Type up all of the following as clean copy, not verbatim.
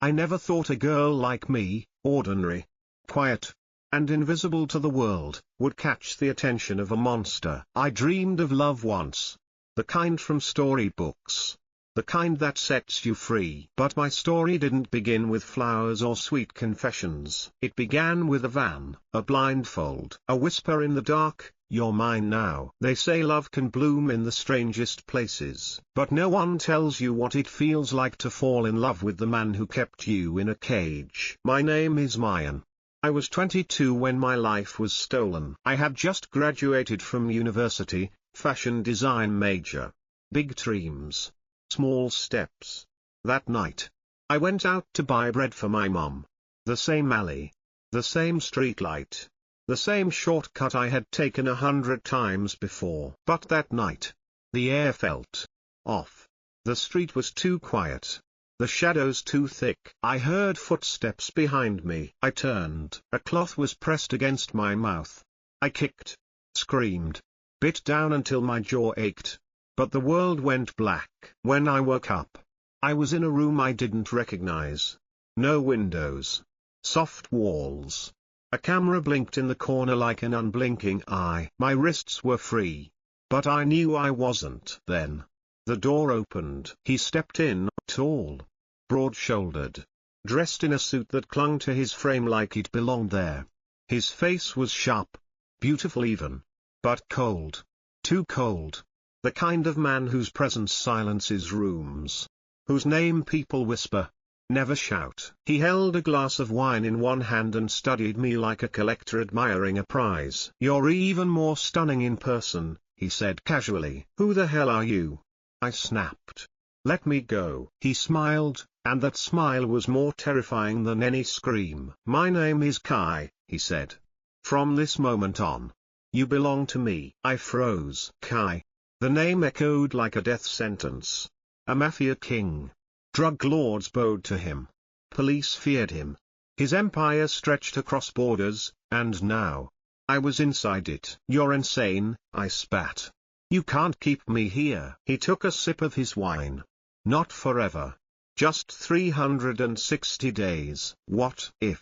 I never thought a girl like me, ordinary, quiet, and invisible to the world, would catch the attention of a monster. I dreamed of love once. The kind from storybooks. The kind that sets you free. But my story didn't begin with flowers or sweet confessions. It began with a van, a blindfold, a whisper in the dark, "You're mine now." They say love can bloom in the strangest places. But no one tells you what it feels like to fall in love with the man who kept you in a cage. My name is Mayan. I was 22 when my life was stolen. I had just graduated from university, fashion design major. Big dreams. Small steps. That night, I went out to buy bread for my mom. The same alley. The same streetlight. The same shortcut I had taken 100 times before. But that night, the air felt off. The street was too quiet. The shadows too thick. I heard footsteps behind me. I turned. A cloth was pressed against my mouth. I kicked, screamed, bit down until my jaw ached. But the world went black. When I woke up, I was in a room I didn't recognize. No windows. Soft walls. A camera blinked in the corner like an unblinking eye. My wrists were free. But I knew I wasn't. Then, the door opened. He stepped in, tall, broad-shouldered, dressed in a suit that clung to his frame like it belonged there. His face was sharp, beautiful even, but cold. Too cold. The kind of man whose presence silences rooms. Whose name people whisper, never shout. He held a glass of wine in one hand and studied me like a collector admiring a prize. "You're even more stunning in person," he said casually. "Who the hell are you?" I snapped. "Let me go." He smiled, and that smile was more terrifying than any scream. "My name is Kai," he said. "From this moment on, you belong to me." I froze. Kai. The name echoed like a death sentence. A Mafia king. Drug lords bowed to him. Police feared him. His empire stretched across borders, and now, I was inside it. "You're insane," I spat. "You can't keep me here." He took a sip of his wine. "Not forever. Just 360 days. What if,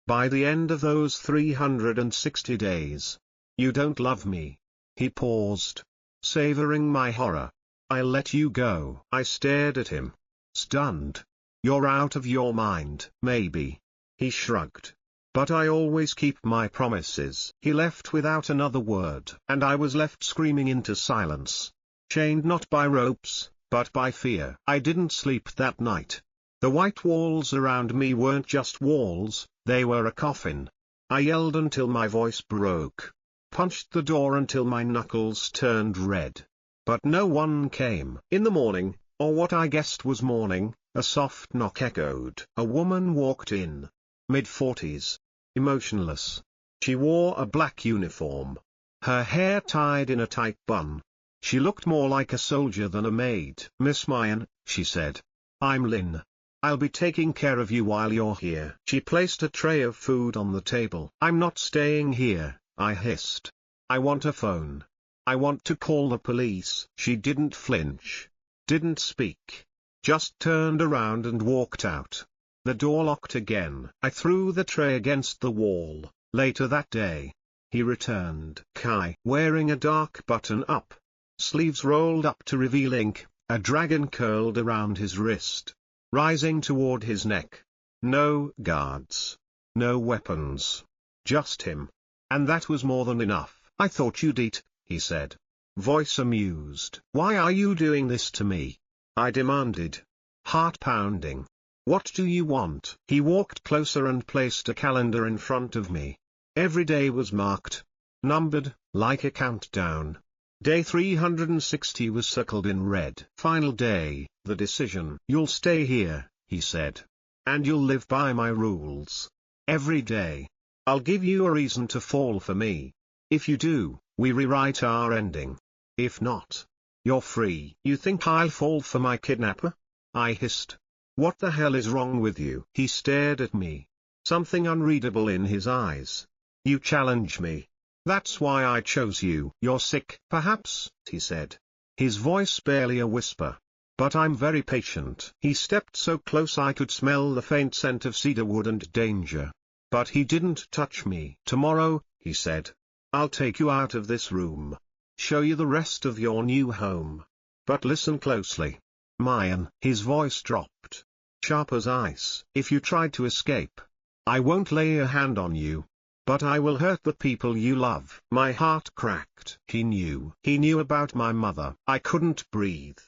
by the end of those 360 days, you don't love me?" He paused, savoring my horror. "I'll let you go." I stared at him, stunned. "You're out of your mind." "Maybe." He shrugged. "But I always keep my promises." He left without another word. And I was left screaming into silence. Chained not by ropes, but by fear. I didn't sleep that night. The white walls around me weren't just walls, they were a coffin. I yelled until my voice broke. Punched the door until my knuckles turned red. But no one came. In the morning, or what I guessed was morning, a soft knock echoed. A woman walked in. Mid-40s. Emotionless. She wore a black uniform. Her hair tied in a tight bun. She looked more like a soldier than a maid. "Miss Mayan," she said. "I'm Lynn. I'll be taking care of you while you're here." She placed a tray of food on the table. "I'm not staying here," I hissed. "I want a phone. I want to call the police." She didn't flinch. Didn't speak. Just turned around and walked out. The door locked again. I threw the tray against the wall. Later that day, he returned. Kai, wearing a dark button-up. Sleeves rolled up to reveal ink, a dragon curled around his wrist, rising toward his neck. No guards. No weapons. Just him. And that was more than enough. "I thought you'd eat," he said. Voice amused. "Why are you doing this to me?" I demanded. Heart pounding. "What do you want?" He walked closer and placed a calendar in front of me. Every day was marked. Numbered, like a countdown. Day 360 was circled in red. "Final day, the decision." "You'll stay here," he said. "And you'll live by my rules. Every day. I'll give you a reason to fall for me. If you do, we rewrite our ending. If not, you're free." "You think I'll fall for my kidnapper?" I hissed. "What the hell is wrong with you?" He stared at me. Something unreadable in his eyes. "You challenge me. That's why I chose you." "You're sick." "Perhaps," he said. His voice barely a whisper. but I'm very patient. He stepped so close I could smell the faint scent of cedarwood and danger. But he didn't touch me. Tomorrow, he said, I'll take you out of this room. Show you the rest of your new home. But listen closely. Mayan, his voice dropped. Sharp as ice. If you tried to escape, I won't lay a hand on you. But I will hurt the people you love. My heart cracked. He knew. He knew about my mother. I couldn't breathe.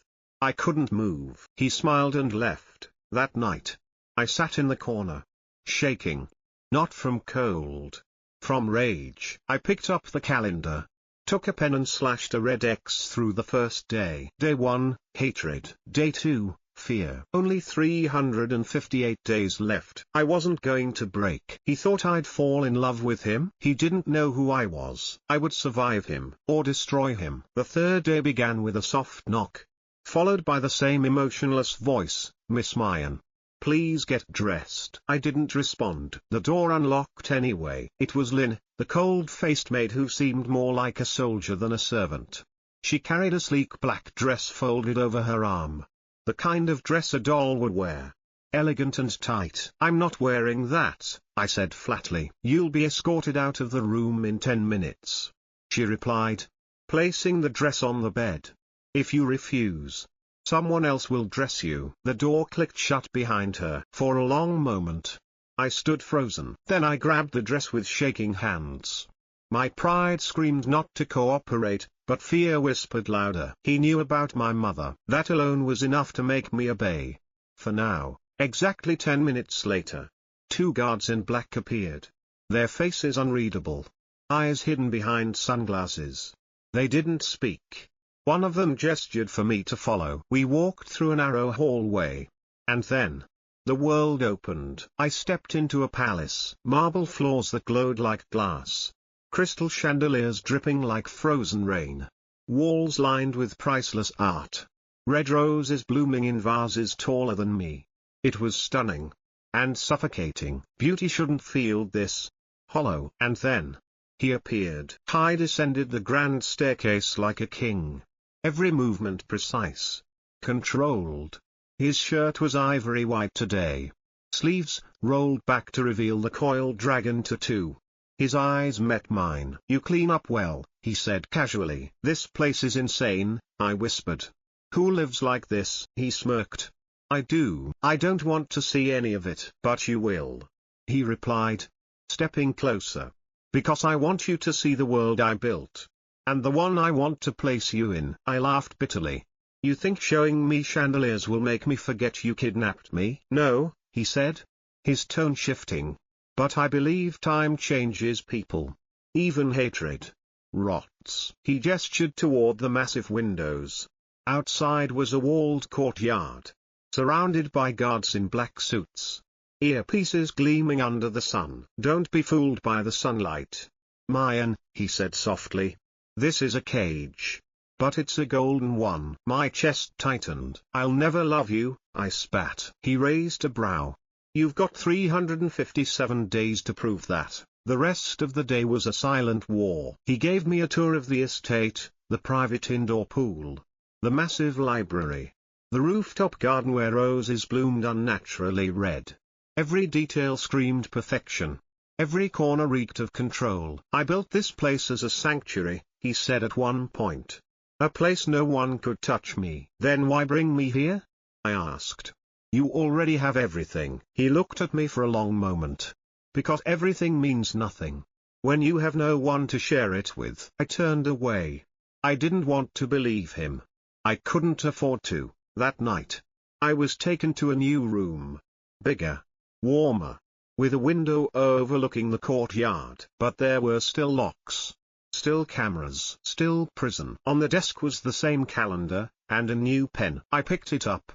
I couldn't move. He smiled and left. That night, I sat in the corner, shaking. Not from cold. From rage. I picked up the calendar, took a pen and slashed a red X through the first day. Day 1, hatred. Day 2, fear. Only 358 days left. I wasn't going to break. He thought I'd fall in love with him. He didn't know who I was. I would survive him, or destroy him. The third day began with a soft knock, followed by the same emotionless voice, Miss Mayan. Please get dressed. I didn't respond. The door unlocked anyway. It was Lynn, the cold-faced maid who seemed more like a soldier than a servant. She carried a sleek black dress folded over her arm. The kind of dress a doll would wear. Elegant and tight. I'm not wearing that, I said flatly. You'll be escorted out of the room in 10 minutes. She replied, placing the dress on the bed. If you refuse, someone else will dress you. The door clicked shut behind her. For a long moment, I stood frozen. Then I grabbed the dress with shaking hands. My pride screamed not to cooperate, but fear whispered louder. He knew about my mother. That alone was enough to make me obey. For now, exactly 10 minutes later, 2 guards in black appeared. Their faces unreadable, eyes hidden behind sunglasses. They didn't speak. One of them gestured for me to follow. We walked through a narrow hallway. And then, the world opened. I stepped into a palace. Marble floors that glowed like glass. Crystal chandeliers dripping like frozen rain. Walls lined with priceless art. Red roses blooming in vases taller than me. It was stunning. And suffocating. Beauty shouldn't feel this hollow. And then, he appeared. I descended the grand staircase like a king. Every movement precise, controlled. His shirt was ivory white today. Sleeves rolled back to reveal the coiled dragon tattoo. His eyes met mine. You clean up well, he said casually. This place is insane, I whispered. Who lives like this? He smirked. I do. I don't want to see any of it. But you will, he replied, stepping closer. Because I want you to see the world I built. And the one I want to place you in. I laughed bitterly. You think showing me chandeliers will make me forget you kidnapped me? No, he said, his tone shifting. But I believe time changes people. Even hatred rots. He gestured toward the massive windows. Outside was a walled courtyard, surrounded by guards in black suits. Earpieces gleaming under the sun. Don't be fooled by the sunlight. Mayan, he said softly. This is a cage. But it's a golden one. My chest tightened. I'll never love you, I spat. He raised a brow. You've got 357 days to prove that. The rest of the day was a silent war. He gave me a tour of the estate, the private indoor pool, the massive library, the rooftop garden where roses bloomed unnaturally red. Every detail screamed perfection. Every corner reeked of control. I built this place as a sanctuary, he said at one point. A place no one could touch me. Then why bring me here? I asked. You already have everything. He looked at me for a long moment. Because everything means nothing when you have no one to share it with. I turned away. I didn't want to believe him. I couldn't afford to. That night, I was taken to a new room. Bigger, warmer, with a window overlooking the courtyard. But there were still locks. Still cameras. Still prison. On the desk was the same calendar, and a new pen. I picked it up.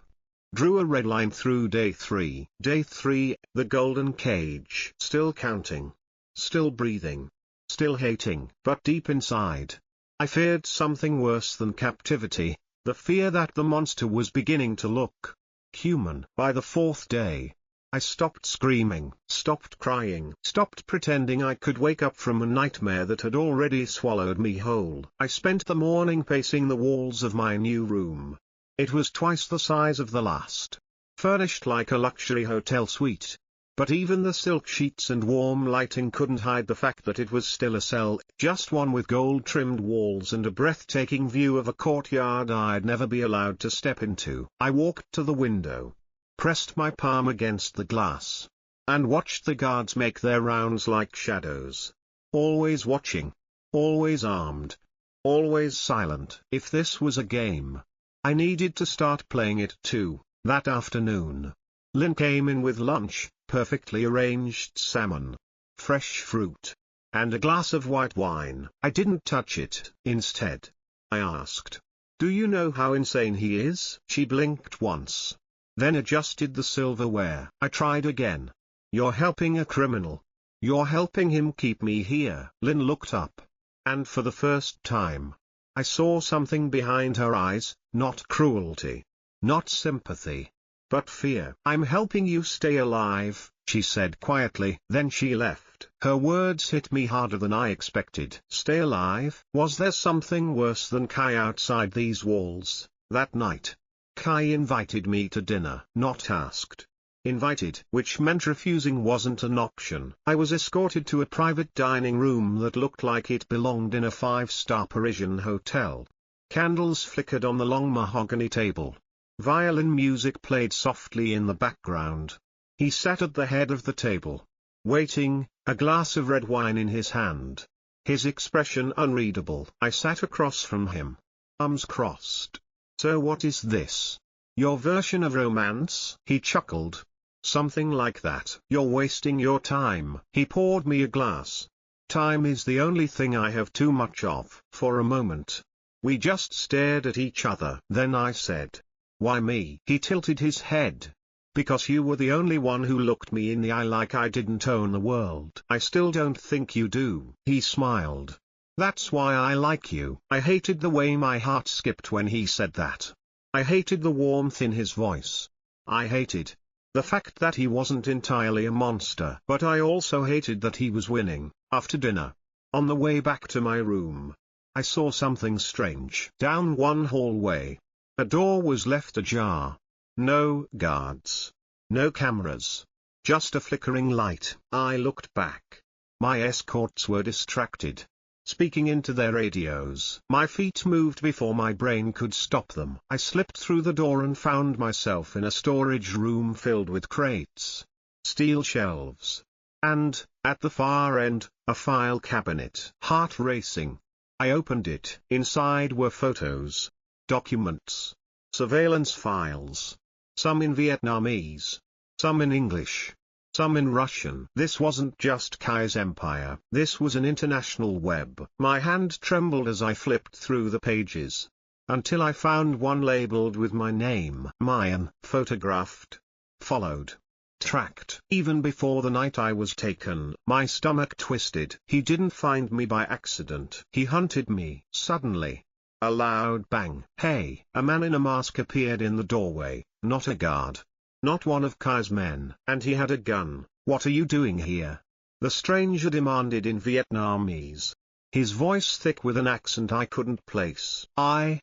Drew a red line through day 3. Day 3, the golden cage. Still counting. Still breathing. Still hating. But deep inside, I feared something worse than captivity. The fear that the monster was beginning to look human. By the 4th day, I stopped screaming, stopped crying, stopped pretending I could wake up from a nightmare that had already swallowed me whole. I spent the morning pacing the walls of my new room. It was twice the size of the last. Furnished like a luxury hotel suite. But even the silk sheets and warm lighting couldn't hide the fact that it was still a cell, just one with gold-trimmed walls and a breathtaking view of a courtyard I'd never be allowed to step into. I walked to the window, pressed my palm against the glass, and watched the guards make their rounds like shadows. Always watching. Always armed. Always silent. If this was a game, I needed to start playing it too. That afternoon, Lynn came in with lunch, perfectly arranged salmon, fresh fruit, and a glass of white wine. I didn't touch it. Instead, I asked, "Do you know how insane he is?" She blinked once, then adjusted the silverware. I tried again. "You're helping a criminal. You're helping him keep me here." Lynn looked up, and for the first time, I saw something behind her eyes, not cruelty, not sympathy, but fear. "I'm helping you stay alive," she said quietly. Then she left. Her words hit me harder than I expected. Stay alive? Was there something worse than Kai outside these walls? That night, Kai invited me to dinner. Not asked. Invited. Which meant refusing wasn't an option. I was escorted to a private dining room that looked like it belonged in a five-star Parisian hotel. Candles flickered on the long mahogany table. Violin music played softly in the background. He sat at the head of the table, waiting, a glass of red wine in his hand. His expression unreadable. I sat across from him, arms crossed. "So what is this? Your version of romance?" He chuckled. "Something like that." "You're wasting your time." He poured me a glass. "Time is the only thing I have too much of." For a moment, we just stared at each other. Then I said, "Why me?" He tilted his head. "Because you were the only one who looked me in the eye like I didn't own the world." "I still don't think you do." He smiled. "That's why I like you." I hated the way my heart skipped when he said that. I hated the warmth in his voice. I hated the fact that he wasn't entirely a monster. But I also hated that he was winning. After dinner, on the way back to my room, I saw something strange. Down one hallway, a door was left ajar. No guards. No cameras. Just a flickering light. I looked back. My escorts were distracted, speaking into their radios. My feet moved before my brain could stop them. I slipped through the door and found myself in a storage room filled with crates, steel shelves, and, at the far end, a file cabinet. Heart racing, I opened it. Inside were photos, documents, surveillance files. Some in Vietnamese, some in English, some in Russian. This wasn't just Kai's empire. This was an international web. My hand trembled as I flipped through the pages, until I found one labeled with my name. Mayan. Photographed, followed, tracked. Even before the night I was taken, my stomach twisted. He didn't find me by accident. He hunted me. Suddenly, a loud bang. "Hey!" A man in a mask appeared in the doorway. Not a guard. Not one of Kai's men. And he had a gun. "What are you doing here?" the stranger demanded in Vietnamese, his voice thick with an accent I couldn't place. I,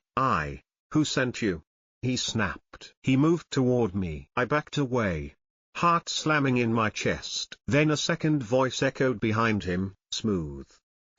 who sent you?" he snapped. He moved toward me. I backed away, heart slamming in my chest. Then a second voice echoed behind him, smooth,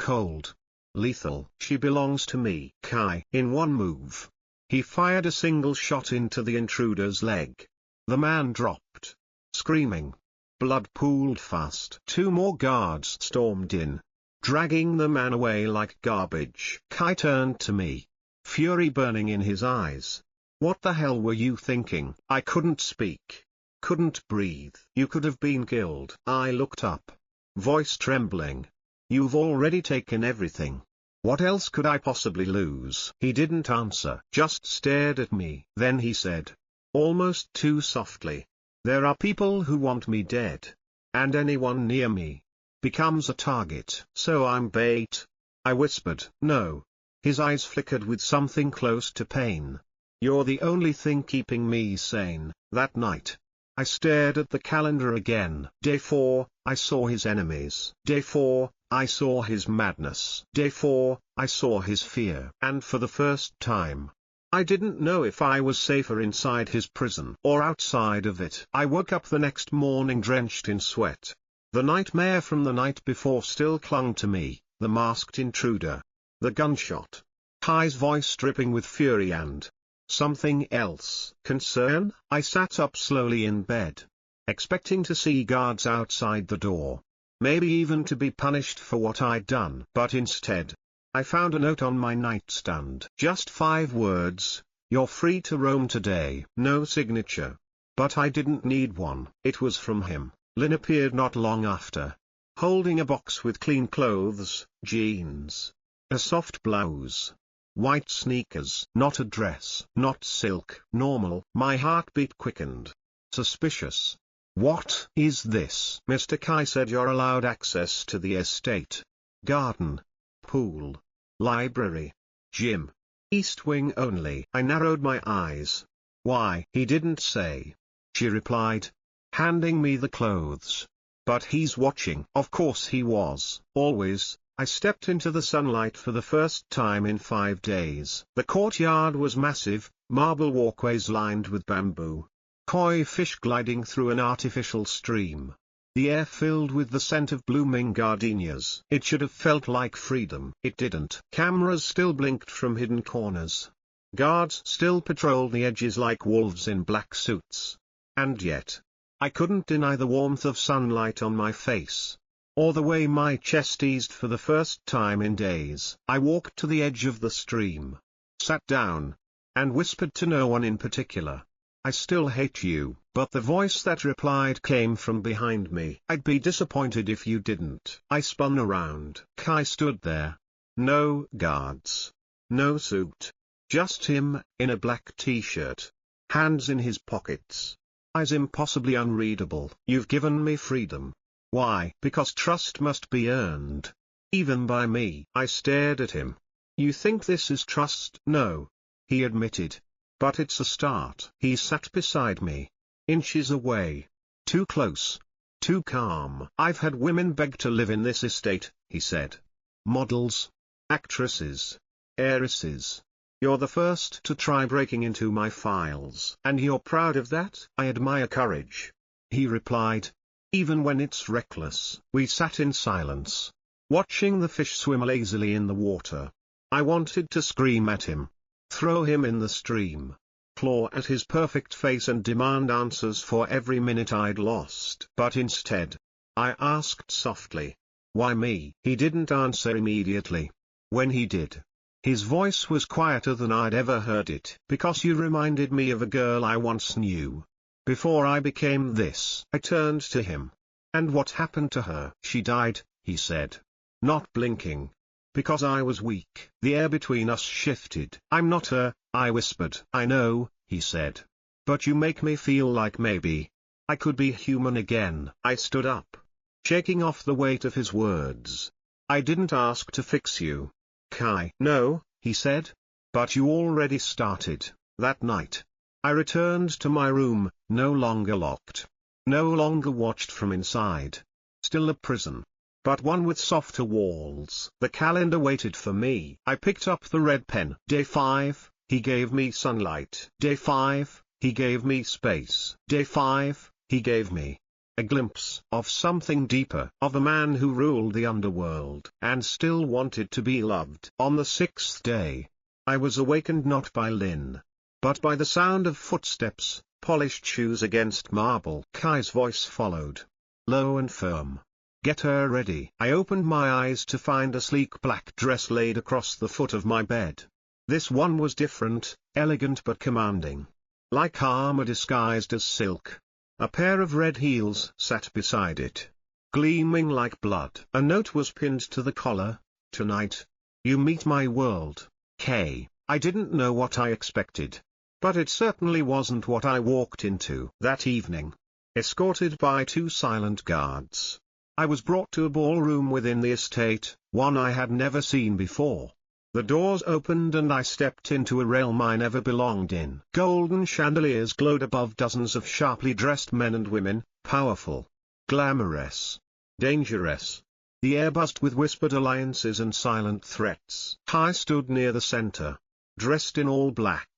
cold, lethal. "She belongs to me." Kai. In one move, he fired a single shot into the intruder's leg. The man dropped, screaming. Blood pooled fast. Two more guards stormed in, dragging the man away like garbage. Kai turned to me, fury burning in his eyes. "What the hell were you thinking?" I couldn't speak, couldn't breathe. "You could have been killed." I looked up, voice trembling. "You've already taken everything. What else could I possibly lose?" He didn't answer, just stared at me. Then he said, almost too softly, "There are people who want me dead. And anyone near me becomes a target." "So I'm bait?" I whispered. "No." His eyes flickered with something close to pain. "You're the only thing keeping me sane." That night, I stared at the calendar again. Day 4, I saw his enemies. Day 4, I saw his madness. Day 4, I saw his fear. And for the first time, I didn't know if I was safer inside his prison or outside of it. I woke up the next morning drenched in sweat. The nightmare from the night before still clung to me, the masked intruder. The gunshot. Kai's voice dripping with fury and something else. Concern? I sat up slowly in bed, expecting to see guards outside the door. Maybe even to be punished for what I'd done. But instead, I found a note on my nightstand. Just 5 words, "You're free to roam today." No signature. But I didn't need one. It was from him. Lynn appeared not long after, holding a box with clean clothes, jeans, a soft blouse, white sneakers. Not a dress, not silk. Normal. My heartbeat quickened. Suspicious. "What is this?" Mr. Kai said, "You're allowed access to the estate. Garden, pool, library, gym. East wing only." I narrowed my eyes. "Why?" "He didn't say," she replied, handing me the clothes. "But he's watching." Of course he was. Always. I stepped into the sunlight for the first time in 5 days. The courtyard was massive, marble walkways lined with bamboo. Koi fish gliding through an artificial stream. The air filled with the scent of blooming gardenias. It should have felt like freedom. It didn't. Cameras still blinked from hidden corners. Guards still patrolled the edges like wolves in black suits. And yet, I couldn't deny the warmth of sunlight on my face, or the way my chest eased for the first time in days. I walked to the edge of the stream, sat down, and whispered to no one in particular, "I still hate you." But the voice that replied came from behind me. "I'd be disappointed if you didn't." I spun around. Kai stood there. No guards. No suit. Just him, in a black t-shirt. Hands in his pockets. Eyes impossibly unreadable. "You've given me freedom." "Why?" "Because trust must be earned. Even by me." I stared at him. "You think this is trust?" "No," he admitted. "But it's a start." He sat beside me, inches away. Too close. Too calm. "I've had women beg to live in this estate," he said. "Models. Actresses. Heiresses. You're the first to try breaking into my files. And you're proud of that?" "I admire courage," he replied, "even when it's reckless." We sat in silence, watching the fish swim lazily in the water. I wanted to scream at him, throw him in the stream, claw at his perfect face and demand answers for every minute I'd lost. But instead, I asked softly, "Why me?" He didn't answer immediately. When he did, his voice was quieter than I'd ever heard it. "Because you reminded me of a girl I once knew. Before I became this." I turned to him. "And what happened to her?" "She died," he said, not blinking. "Because I was weak." The air between us shifted. "I'm not her," I whispered. "I know," he said. "But you make me feel like maybe I could be human again." I stood up, shaking off the weight of his words. "I didn't ask to fix you, Kai." "No," he said. "But you already started." That night, I returned to my room, no longer locked, no longer watched from inside. Still a prison, but one with softer walls. The calendar waited for me. I picked up the red pen. Day 5, he gave me sunlight. Day 5, he gave me space. Day 5, he gave me a glimpse of something deeper, of a man who ruled the underworld and still wanted to be loved. On the 6th day, I was awakened not by Lynn, but by the sound of footsteps, polished shoes against marble. Kai's voice followed, low and firm. "Get her ready." I opened my eyes to find a sleek black dress laid across the foot of my bed. This one was different, elegant but commanding, like armor disguised as silk. A pair of red heels sat beside it, gleaming like blood. A note was pinned to the collar: "Tonight, you meet my world, K." I didn't know what I expected, but it certainly wasn't what I walked into. That evening, escorted by 2 silent guards, I was brought to a ballroom within the estate, one I had never seen before. The doors opened and I stepped into a realm I never belonged in. Golden chandeliers glowed above dozens of sharply dressed men and women, powerful, glamorous, dangerous. The air buzzed with whispered alliances and silent threats. I stood near the center, dressed in all black.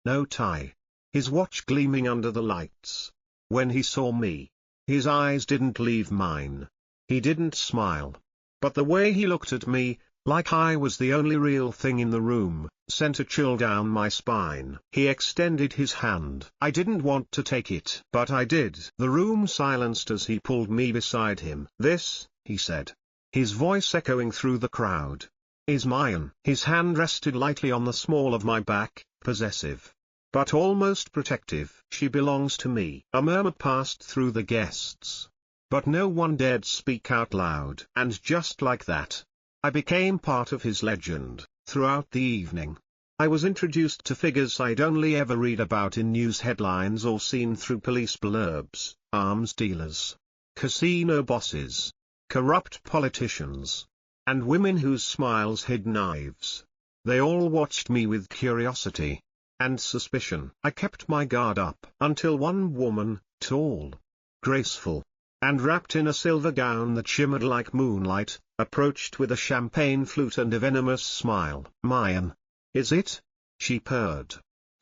No tie. His watch gleaming under the lights. When he saw me, his eyes didn't leave mine. He didn't smile. But the way he looked at me, like I was the only real thing in the room, sent a chill down my spine. He extended his hand. I didn't want to take it, but I did. The room silenced as he pulled me beside him. "This," he said, his voice echoing through the crowd, "is mine." His hand rested lightly on the small of my back, possessive, but almost protective. "She belongs to me." A murmur passed through the guests, but no one dared speak out loud. And just like that, I became part of his legend. Throughout the evening, I was introduced to figures I'd only ever read about in news headlines or seen through police blurbs: arms dealers, casino bosses, corrupt politicians, and women whose smiles hid knives. They all watched me with curiosity and suspicion. I kept my guard up until one woman, tall, graceful, and wrapped in a silver gown that shimmered like moonlight, approached with a champagne flute and a venomous smile. "Mine, is it?" she purred.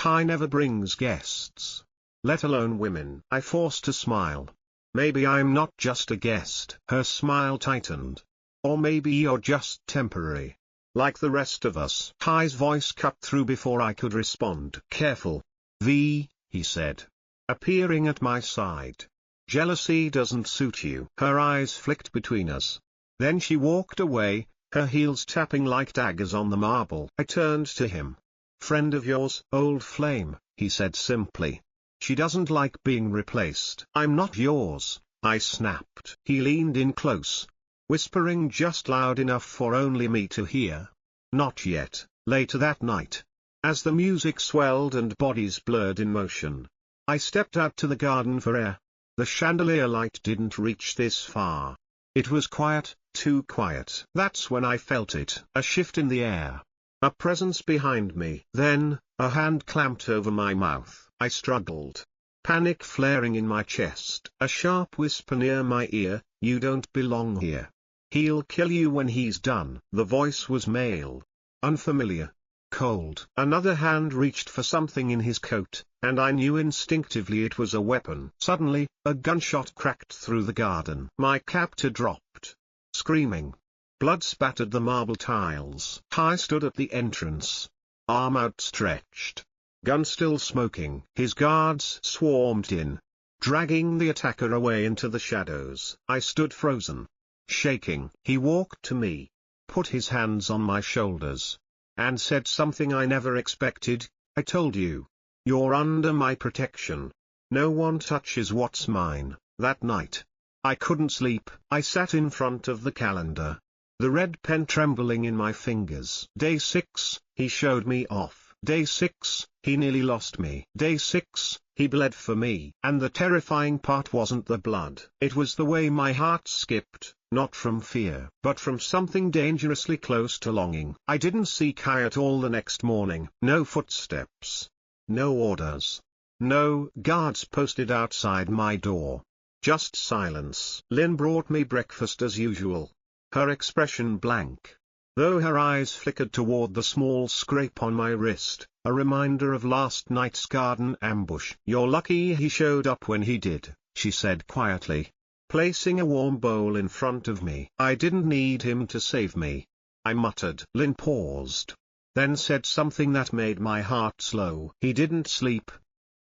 "I never brings guests, let alone women." I forced a smile. "Maybe I'm not just a guest." Her smile tightened. "Or maybe you're just temporary, like the rest of us." Kai's voice cut through before I could respond. "Careful, V," he said, appearing at my side. "Jealousy doesn't suit you." Her eyes flicked between us. Then she walked away, her heels tapping like daggers on the marble. I turned to him. "Friend of yours?" "Old flame," he said simply. "She doesn't like being replaced." "I'm not yours," I snapped. He leaned in close, whispering just loud enough for only me to hear. "Not yet." Later that night, as the music swelled and bodies blurred in motion, I stepped out to the garden for air. The chandelier light didn't reach this far. It was quiet, too quiet. That's when I felt it. A shift in the air. A presence behind me. Then, a hand clamped over my mouth. I struggled, panic flaring in my chest. A sharp whisper near my ear: "You don't belong here. He'll kill you when he's done." The voice was male. Unfamiliar. Cold. Another hand reached for something in his coat, and I knew instinctively it was a weapon. Suddenly, a gunshot cracked through the garden. My captor dropped, screaming. Blood spattered the marble tiles. I stood at the entrance, arm outstretched, gun still smoking. His guards swarmed in, dragging the attacker away into the shadows. I stood frozen, shaking. He walked to me, put his hands on my shoulders, and said something I never expected. "I told you. You're under my protection. No one touches what's mine." That night, I couldn't sleep. I sat in front of the calendar, the red pen trembling in my fingers. Day 6, he showed me off. Day 6, he nearly lost me. Day 6, he bled for me. And the terrifying part wasn't the blood. It was the way my heart skipped. Not from fear, but from something dangerously close to longing. I didn't see Kai at all the next morning. No footsteps. No orders. No guards posted outside my door. Just silence. Lynn brought me breakfast as usual, her expression blank, though her eyes flickered toward the small scrape on my wrist, a reminder of last night's garden ambush. "You're lucky he showed up when he did," she said quietly, placing a warm bowl in front of me. "I didn't need him to save me," I muttered. Lynn paused, then said something that made my heart slow. "He didn't sleep.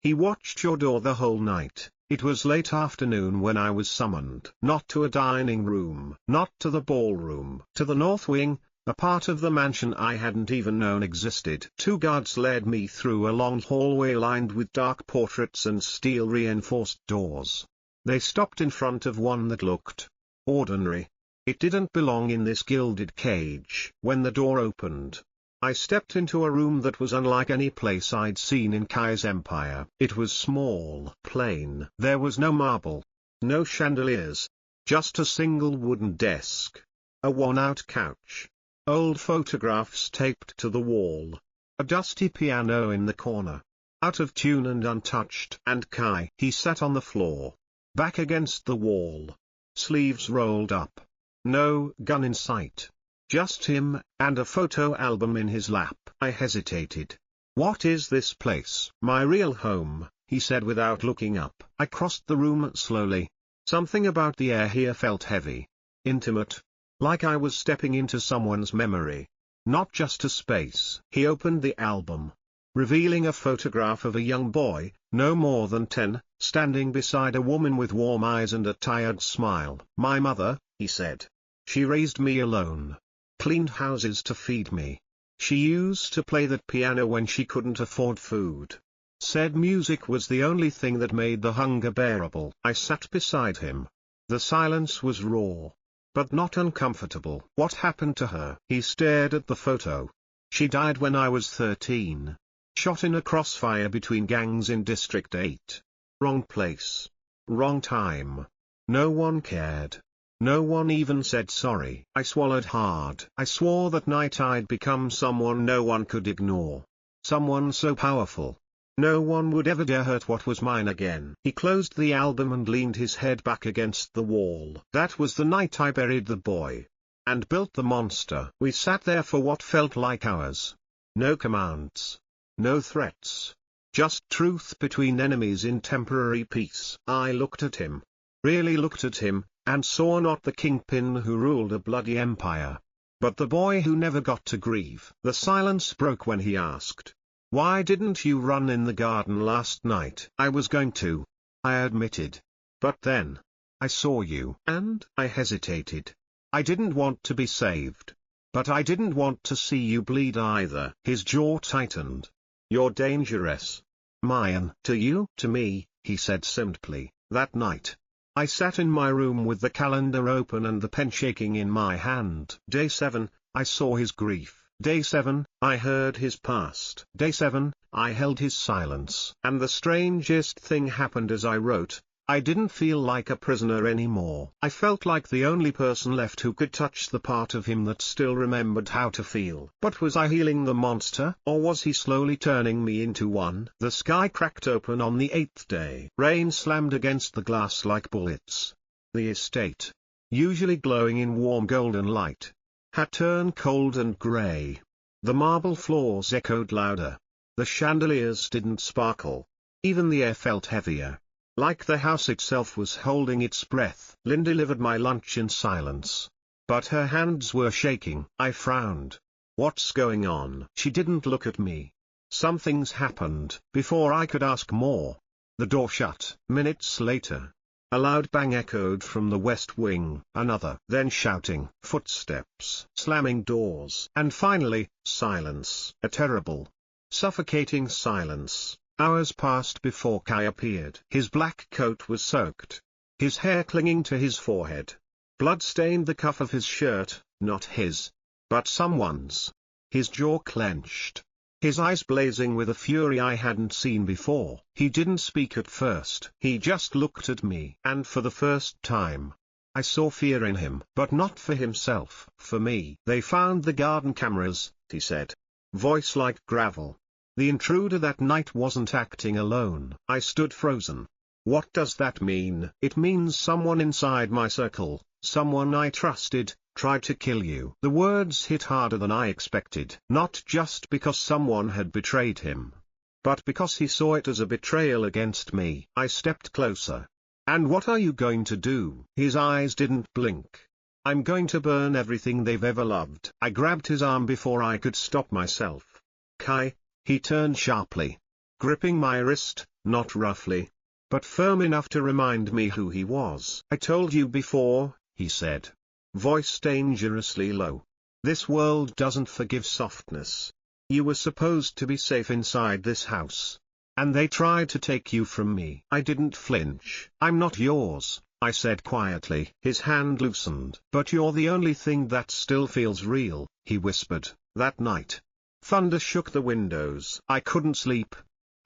He watched your door the whole night." It was late afternoon when I was summoned. Not to a dining room, not to the ballroom, to the north wing, a part of the mansion I hadn't even known existed. 2 guards led me through a long hallway lined with dark portraits and steel-reinforced doors. They stopped in front of one that looked ordinary. It didn't belong in this gilded cage. When the door opened, I stepped into a room that was unlike any place I'd seen in Kai's empire. It was small, plain. There was no marble, no chandeliers, just a single wooden desk, a worn-out couch, old photographs taped to the wall, a dusty piano in the corner, out of tune and untouched. And Kai. He sat on the floor, back against the wall, sleeves rolled up, no gun in sight. Just him, and a photo album in his lap. I hesitated. "What is this place?" "My real home," he said without looking up. I crossed the room slowly. Something about the air here felt heavy. Intimate. Like I was stepping into someone's memory. Not just a space. He opened the album, revealing a photograph of a young boy, no more than 10, standing beside a woman with warm eyes and a tired smile. "My mother," he said. "She raised me alone. Cleaned houses to feed me. She used to play that piano when she couldn't afford food. Said music was the only thing that made the hunger bearable." I sat beside him. The silence was raw, but not uncomfortable. "What happened to her?" He stared at the photo. "She died when I was 13. Shot in a crossfire between gangs in District 8. Wrong place. Wrong time. No one cared. No one even said sorry." I swallowed hard. I swore that night I'd become someone no one could ignore. Someone so powerful. No one would ever dare hurt what was mine again. He closed the album and leaned his head back against the wall. "That was the night I buried the boy. And built the monster." We sat there for what felt like hours. No commands. No threats. Just truth between enemies in temporary peace. I looked at him. Really looked at him, and saw not the kingpin who ruled a bloody empire, but the boy who never got to grieve. The silence broke when he asked, "Why didn't you run in the garden last night?" "I was going to," I admitted. "But then, I saw you." And I hesitated. I didn't want to be saved. But I didn't want to see you bleed either. His jaw tightened. "You're dangerous." "Mine." "To you?" "To me," he said simply. That night, I sat in my room with the calendar open and the pen shaking in my hand. Day 7, I saw his grief. Day 7, I heard his past. Day 7, I held his silence. And the strangest thing happened as I wrote. I didn't feel like a prisoner anymore. I felt like the only person left who could touch the part of him that still remembered how to feel. But was I healing the monster, or was he slowly turning me into one? The sky cracked open on the 8th day. Rain slammed against the glass like bullets. The estate, usually glowing in warm golden light, had turned cold and grey. The marble floors echoed louder. The chandeliers didn't sparkle. Even the air felt heavier. Like the house itself was holding its breath. Lynn delivered my lunch in silence. But her hands were shaking. I frowned. "What's going on?" She didn't look at me. Something's happened. Before I could ask more, the door shut. Minutes later, a loud bang echoed from the west wing. Another. Then shouting. Footsteps. Slamming doors. And finally, silence. A terrible, suffocating silence. Hours passed before Kai appeared. His black coat was soaked. His hair clinging to his forehead. Blood stained the cuff of his shirt, not his, but someone's. His jaw clenched. His eyes blazing with a fury I hadn't seen before. He didn't speak at first. He just looked at me. And for the first time, I saw fear in him. But not for himself. For me. "They found the garden cameras," he said. Voice like gravel. The intruder that night wasn't acting alone. I stood frozen. What does that mean? It means someone inside my circle, someone I trusted, tried to kill you. The words hit harder than I expected. Not just because someone had betrayed him, but because he saw it as a betrayal against me. I stepped closer. "And what are you going to do?" His eyes didn't blink. "I'm going to burn everything they've ever loved." I grabbed his arm before I could stop myself. "Kai." He turned sharply, gripping my wrist, not roughly, but firm enough to remind me who he was. "I told you before," he said, voice dangerously low. "This world doesn't forgive softness. You were supposed to be safe inside this house, and they tried to take you from me." I didn't flinch. "I'm not yours," I said quietly. His hand loosened. "But you're the only thing that still feels real," he whispered. That night, thunder shook the windows. I couldn't sleep.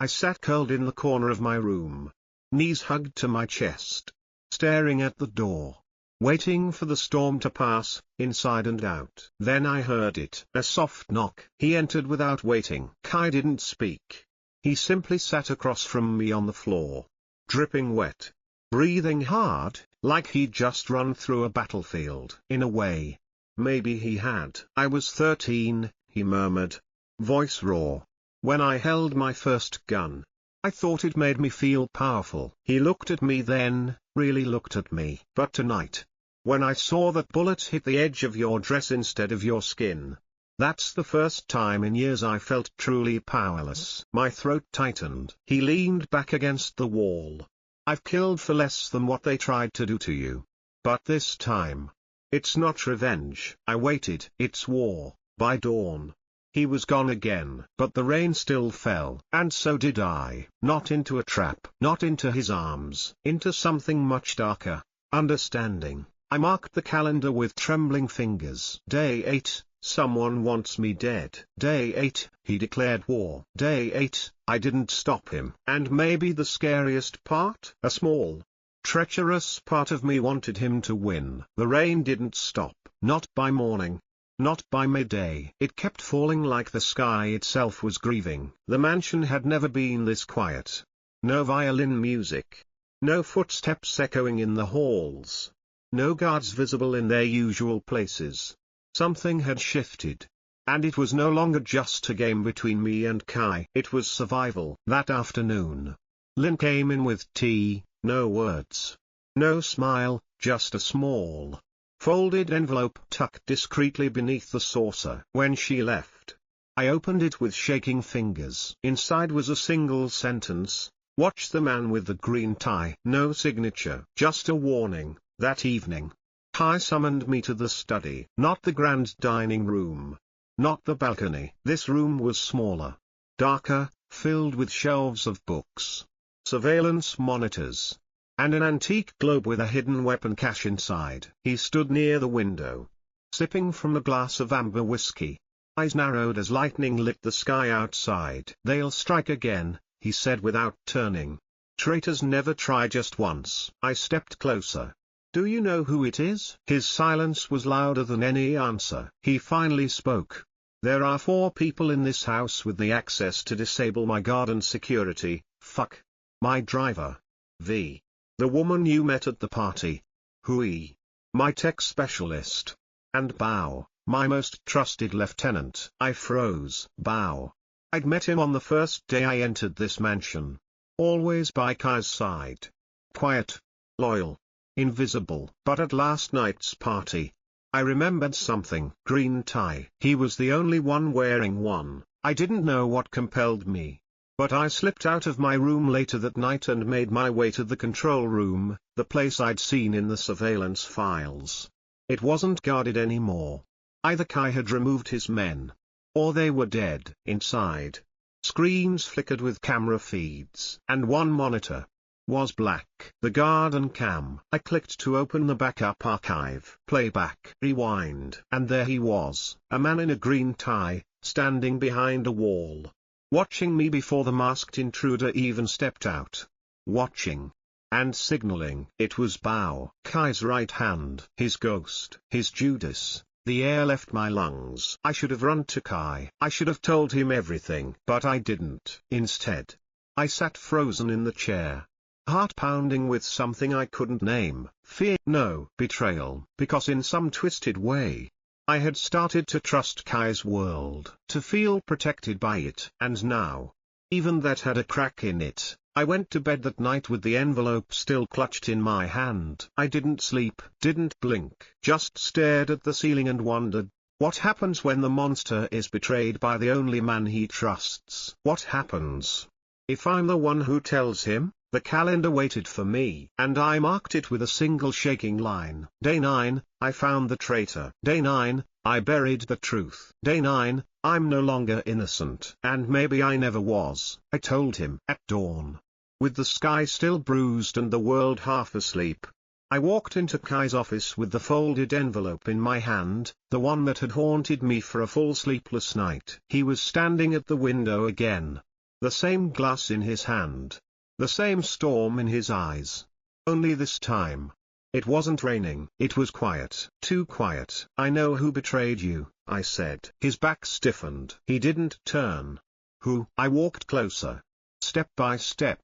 I sat curled in the corner of my room, knees hugged to my chest, staring at the door, waiting for the storm to pass, inside and out. Then I heard it. A soft knock. He entered without waiting. Kai didn't speak. He simply sat across from me on the floor, dripping wet, breathing hard, like he'd just run through a battlefield. In a way, maybe he had. I was 13, he murmured. Voice raw. When I held my first gun, I thought it made me feel powerful. He looked at me then, really looked at me. But tonight, when I saw that bullet hit the edge of your dress instead of your skin, that's the first time in years I felt truly powerless. My throat tightened. He leaned back against the wall. I've killed for less than what they tried to do to you. But this time, it's not revenge. I waited. It's war. By dawn, he was gone again. But the rain still fell. And so did I. Not into a trap. Not into his arms. Into something much darker. Understanding. I marked the calendar with trembling fingers. Day 8. Someone wants me dead. Day 8, he declared war. Day 8, I didn't stop him. And maybe the scariest part? A small, treacherous part of me wanted him to win. The rain didn't stop. Not by morning. Not by midday. It kept falling like the sky itself was grieving. The mansion had never been this quiet. No violin music. No footsteps echoing in the halls. No guards visible in their usual places. Something had shifted. And it was no longer just a game between me and Kai. It was survival. That afternoon, Lynn came in with tea, no words. No smile, just a small, folded envelope tucked discreetly beneath the saucer. When she left, I opened it with shaking fingers. Inside was a single sentence: watch the man with the green tie. No signature, just a warning. That evening, Kai summoned me to the study. Not the grand dining room. Not the balcony. This room was smaller. Darker, filled with shelves of books, surveillance monitors, and an antique globe with a hidden weapon cache inside. He stood near the window, sipping from a glass of amber whiskey. Eyes narrowed as lightning lit the sky outside. They'll strike again, he said without turning. Traitors never try just once. I stepped closer. Do you know who it is? His silence was louder than any answer. He finally spoke. There are 4 people in this house with the access to disable my guard and security. Fuck. My driver. V. The woman you met at the party. Hui. My tech specialist. And Bao, my most trusted lieutenant. I froze. Bao. I'd met him on the first day I entered this mansion. Always by Kai's side. Quiet. Loyal. Invisible. But at last night's party, I remembered something. Green tie. He was the only one wearing one. I didn't know what compelled me. But I slipped out of my room later that night and made my way to the control room, the place I'd seen in the surveillance files. It wasn't guarded anymore. Either Kai had removed his men, or they were dead. Inside, screens flickered with camera feeds, and one monitor was black. The garden cam. I clicked to open the backup archive. Playback. Rewind. And there he was, a man in a green tie, standing behind a wall, watching me before the masked intruder even stepped out. Watching. And signaling. It was Bao, Kai's right hand. His ghost. His Judas. The air left my lungs. I should have run to Kai. I should have told him everything. But I didn't. Instead, I sat frozen in the chair. Heart pounding with something I couldn't name. Fear, no, betrayal. Because in some twisted way, I had started to trust Kai's world, to feel protected by it. And now, even that had a crack in it. I went to bed that night with the envelope still clutched in my hand. I didn't sleep, didn't blink, just stared at the ceiling and wondered, what happens when the monster is betrayed by the only man he trusts? What happens if I'm the one who tells him? The calendar waited for me, and I marked it with a single shaking line. Day 9, I found the traitor. Day 9, I buried the truth. Day 9, I'm no longer innocent. And maybe I never was. I told him. At dawn, with the sky still bruised and the world half asleep, I walked into Kai's office with the folded envelope in my hand, the one that had haunted me for a full sleepless night. He was standing at the window again. The same glass in his hand. The same storm in his eyes. Only this time, it wasn't raining. It was quiet. Too quiet. I know who betrayed you, I said. His back stiffened. He didn't turn. Who? I walked closer. Step by step.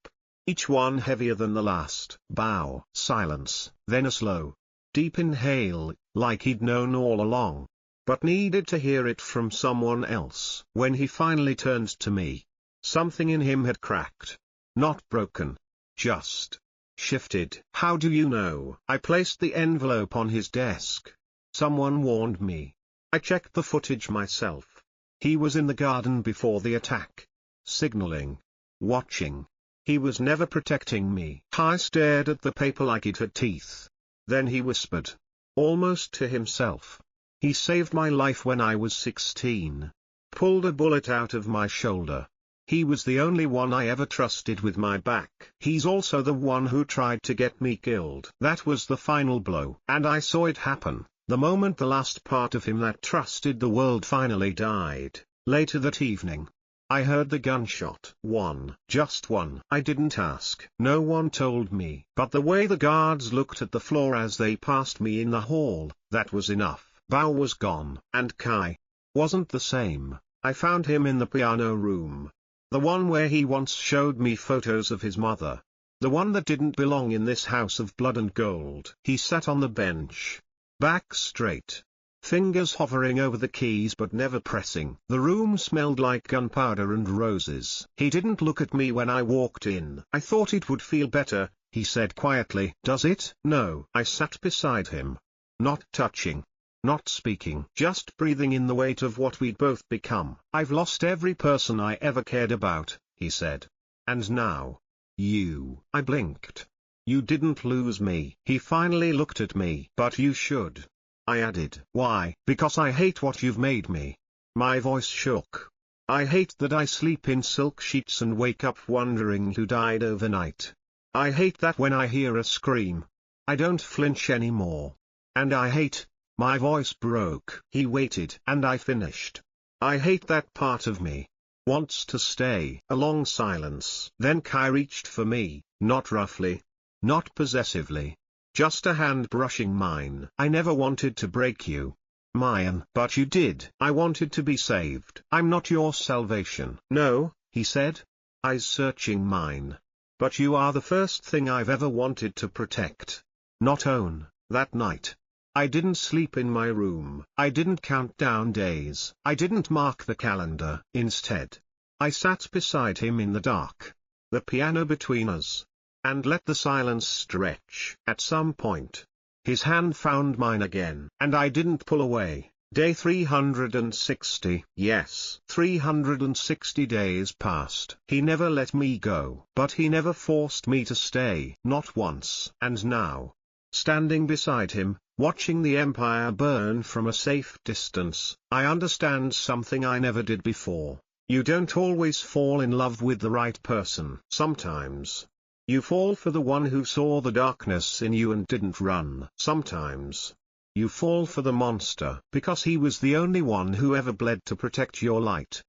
Each one heavier than the last. Bow. Silence. Then a slow, deep inhale, like he'd known all along. But needed to hear it from someone else. When he finally turned to me, something in him had cracked. Not broken. Just shifted. How do you know? I placed the envelope on his desk. Someone warned me. I checked the footage myself. He was in the garden before the attack. Signaling. Watching. He was never protecting me. I stared at the paper like it had teeth. Then he whispered. Almost to himself. He saved my life when I was 16. Pulled a bullet out of my shoulder. He was the only one I ever trusted with my back. He's also the one who tried to get me killed. That was the final blow. And I saw it happen, the moment the last part of him that trusted the world finally died. Later that evening, I heard the gunshot. One. Just one. I didn't ask. No one told me. But the way the guards looked at the floor as they passed me in the hall, that was enough. Bao was gone. And Kai wasn't the same. I found him in the piano room. The one where he once showed me photos of his mother. The one that didn't belong in this house of blood and gold. He sat on the bench. Back straight. Fingers hovering over the keys but never pressing. The room smelled like gunpowder and roses. He didn't look at me when I walked in. I thought it would feel better, he said quietly. Does it? No. I sat beside him. Not touching. Not speaking. Just breathing in the weight of what we'd both become. I've lost every person I ever cared about, he said. And now? You. I blinked. You didn't lose me. He finally looked at me. But you should. I added. Why? Because I hate what you've made me. My voice shook. I hate that I sleep in silk sheets and wake up wondering who died overnight. I hate that when I hear a scream, I don't flinch anymore. And I hate... My voice broke. He waited. And I finished. I hate that part of me. Wants to stay. A long silence. Then Kai reached for me, not roughly. Not possessively. Just a hand brushing mine. I never wanted to break you, Mayan. But you did. I wanted to be saved. I'm not your salvation. No, he said. Eyes searching mine. But you are the first thing I've ever wanted to protect. Not own. That night, I didn't sleep in my room. I didn't count down days. I didn't mark the calendar. Instead, I sat beside him in the dark, the piano between us, and let the silence stretch. At some point, his hand found mine again. And I didn't pull away. Day 360. Yes, 360 days passed. He never let me go. But he never forced me to stay. Not once. And now, standing beside him, watching the empire burn from a safe distance, I understand something I never did before. You don't always fall in love with the right person. Sometimes, you fall for the one who saw the darkness in you and didn't run. Sometimes, you fall for the monster because he was the only one who ever bled to protect your light.